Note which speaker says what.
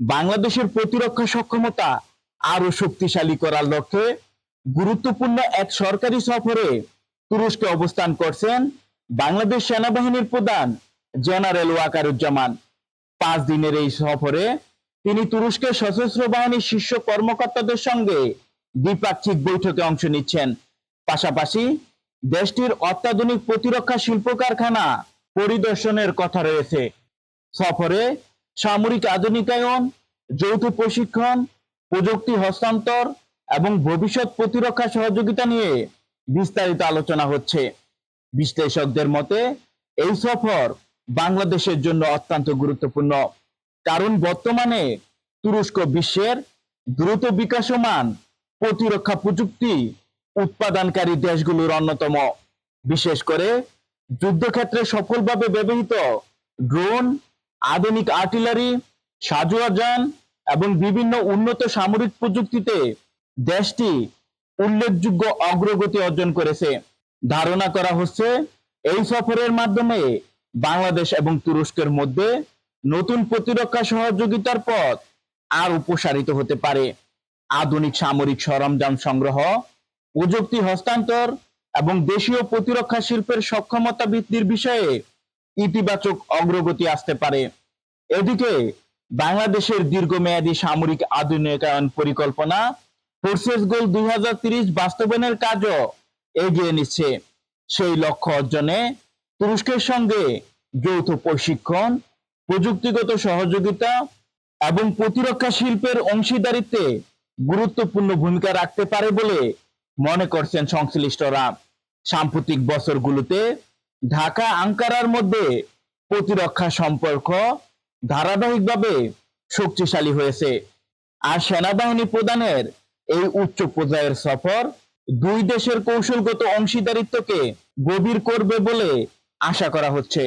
Speaker 1: বাংলাদেশের প্রতিরক্ষা সক্ষমতা আরো শক্তিশালী করার লক্ষ্যে গুরুত্বপূর্ণ এক সরকারি সফরে তুরস্কে অবস্থান করছেন বাংলাদেশ সেনাবাহিনীর প্রধান জেনারেল ওয়াকারুজ্জামান। 5 দিনের এই সফরে তিনি তুরস্কের সশস্ত্র বাহিনীর শীর্ষ কর্মকর্তাদের সঙ্গে দ্বিপাক্ষিক বৈঠকে অংশ নিচ্ছেন। পাশাপাশি দেশটির অত্যাধুনিক প্রতিরক্ষা শিল্প কারখানা পরিদর্শনের কথা রয়েছে। সফরে সামরিক আধুনিকায়ন, যৌথ প্রশিক্ষণ, প্রযুক্তি হস্তান্তর এবং ভবিষ্যৎ প্রতিরক্ষা সহযোগিতা নিয়ে বিস্তারিত আলোচনা হচ্ছে। বিশ্লেষকদের মতে এই সফর বাংলাদেশের জন্য অত্যন্ত গুরুত্বপূর্ণ, কারণ বর্তমানে তুরস্ক বিশ্বের দ্রুত বিকাশমান প্রতিরক্ষা প্রযুক্তি উৎপাদনকারী দেশগুলোর অন্যতম। বিশেষ করে যুদ্ধক্ষেত্রে সফলভাবে ব্যবহৃত ড্রোন, আধুনিক আর্টিলারি, সাঁজোয়া যান এবং বিভিন্ন উন্নত সামরিক প্রযুক্তিতে দেশটি উল্লেখযোগ্য অগ্রগতি অর্জন করেছে। ধারণা করা হচ্ছে এই সফরের মাধ্যমে বাংলাদেশ এবং তুরস্কের মধ্যে নতুন প্রতিরক্ষা সহযোগিতার পথ আর প্রসারিত হতে পারে। আধুনিক সামরিক সরঞ্জাম সংগ্রহ, প্রযুক্তি হস্তান্তর এবং দেশীয় প্রতিরক্ষা শিল্পের সক্ষমতা বৃদ্ধির বিষয়ে ইতিবাচক অগ্রগতি আসতে পারে। এদিকে বাংলাদেশের দীর্ঘমেয়াদী সামরিক আধুনিকায়ন পরিকল্পনা ফোর্সেস গোল 2030 বাস্তবায়নের কাজও এগিয়ে নিচ্ছে। সেই লক্ষ্য অর্জনে তুরস্কের সঙ্গে যৌথ প্রশিক্ষণ, প্রযুক্তিগত সহযোগিতা এবং প্রতিরক্ষা শিল্পের অংশীদারিত্বে গুরুত্বপূর্ণ ভূমিকা রাখতে পারে বলে মনে করছেন সংশ্লিষ্টরা। সাম্প্রতিক বছরগুলোতে ঢাকা আঙ্কারার মধ্যে প্রতিরক্ষা সম্পর্ক ধারাবাহিকভাবে শক্তিশালী হয়েছে, আর সেনাবাহিনী প্রধানের এই উচ্চ পর্যায়ের সফর দুই দেশের কৌশলগত অংশীদারিত্বকে গভীর করবে বলে আশা করা হচ্ছে।